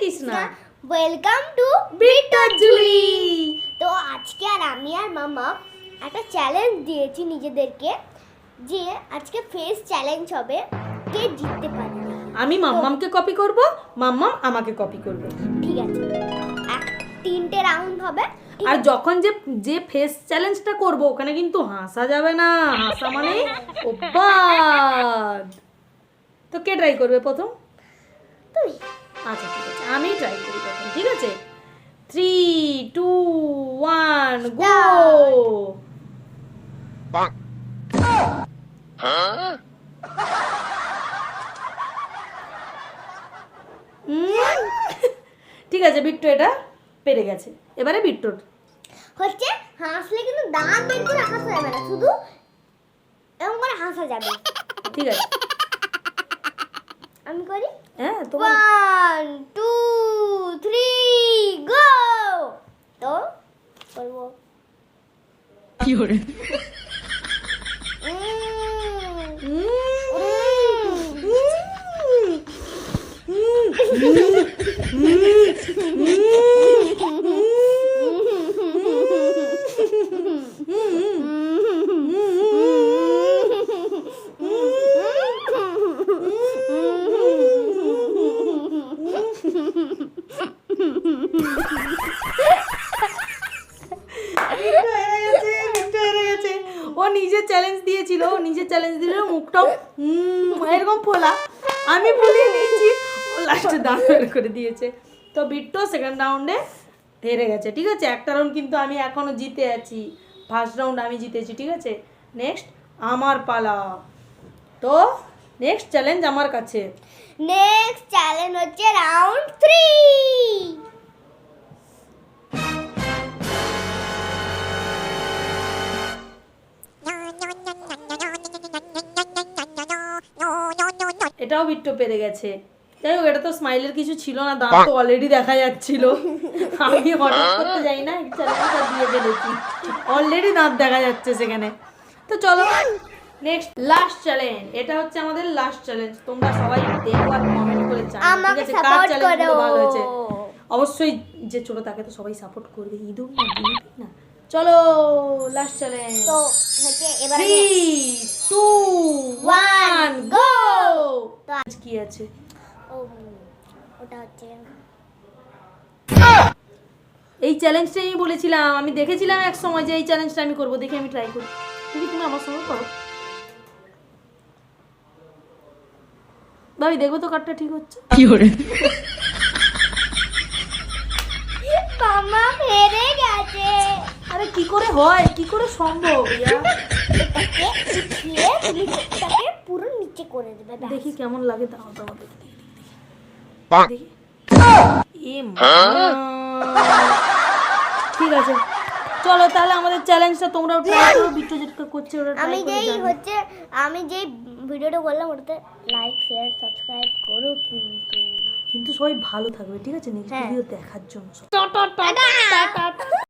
Krishna, welcome to Bittu Julie. তো আজকে আমি আর মামা একটা চ্যালেঞ্জ দিয়েছি নিজেদেরকে, যে আজকে ফেস চ্যালেঞ্জ হবে, কে জিততে পারে। আমি মাম্মামকে কপি করব, মাম্মাম আমাকে কপি করবে। ঠিক আছে, তিনটে রাউন্ড হবে। আর যখন যে ফেস চ্যালেঞ্জটা করব ওখানে কিন্তু হাসা যাবে না, হাসা মানে অবাদ। তো কে ট্রাই করবে প্রথম? তুই। আচ্ছা ঠিক আছে, আমি ট্রাই করি প্রথম, ঠিক আছে। 3 2 1 গো। ঠিক আছে, বিট্টু এটা পেরে গেছে। এবারে বিট্টুর হচ্ছে হাসলে কিন্তু দাঁত বের করে হাসা যাবে না, শুধু এরকম করে হাসা যাবে। ঠিক আছে, আমি করি। হ্যাঁ তোমার 1 2 3 গো। তো করবো কি করে? ও নিজে চ্যালেঞ্জ দিয়েছিল, নিজে চ্যালেঞ্জ দিল, মুখটাও এরকম ফোলা। আমি ভুলিয়ে দিয়েছি, ও লাস্টে দাঁত বের করে দিয়েছে। তো বিট্টু সেকেন্ড রাউন্ডে হেরে গেছে। ঠিক আছে, একটা রাউন্ড কিন্তু আমি এখনো জিতে আছি, ফার্স্ট রাউন্ড আমি জিতেছি। ঠিক আছে, নেক্সট আমার পালা। তো নেক্সট চ্যালেঞ্জ আমার কাছে। নেক্সট চ্যালেঞ্জ হচ্ছে রাউন্ড 3। এটাও বিট্টু পেরে গেছে। যাই হোক, এটা তো স্মাইলের কিছু ছিল না, দাঁত তো অলরেডি দেখা যাচ্ছিল। আমি হঠাৎ করতে যাই না, চ্যালেঞ্জটা দিয়ে ফেলেছি, অলরেডি দাঁত দেখা যাচ্ছে সেখানে। তো চলো নেক্সট লাস্ট চ্যালেঞ্জ। এটা হচ্ছে আমাদের লাস্ট চ্যালেঞ্জ। তোমরা সবাই দেখো আর কমেন্ট করে জানাও, ঠিক আছে, কার চ্যালেঞ্জগুলো ভালো হয়েছে। অবশ্যই যে ছোট তাকে তো সবাই সাপোর্ট করবে, ইঁদুর না গিনিপিগ না। চলো লাস্ট চ্যালেঞ্জ। তো হচ্ছে এবারে 3 2 1 গো। তো আজ কি আছে? ওটা হচ্ছে এই চ্যালেঞ্জটা আমি বলেছিলাম, আমি দেখেছিলাম এক সময় যে এই চ্যালেঞ্জটা আমি করব, দেখি আমি ট্রাই করি। তুমি আমার সঙ্গে করো ভাবি, দেখবো তো কারটা ঠিক হচ্ছে কি করে। মামা হেরে গেছে। আরে কি করে হয়, কি করে সম্ভব? এটাকে উঠিয়ে তুমি এটাকে পুরো নিচে করে দেবে। দেখি কেমন লাগে, দাও দাও দেখি। এ মা। ঠিক আছে, চলো তাহলে আমাদের চ্যালেঞ্জটা তোমরাও ট্রাই করো, বিট্টু যেটা করছে ওটা ট্রাই করে জানো। আমি যেই ভিডিওটা বললাম ওটাতে লাইক শেয়ার সাবস্ক্রাইব করো কিন্তু সবাই ভালো থাকবে, ঠিক আছে, নেক্সট ভিডিও দেখার জন্য।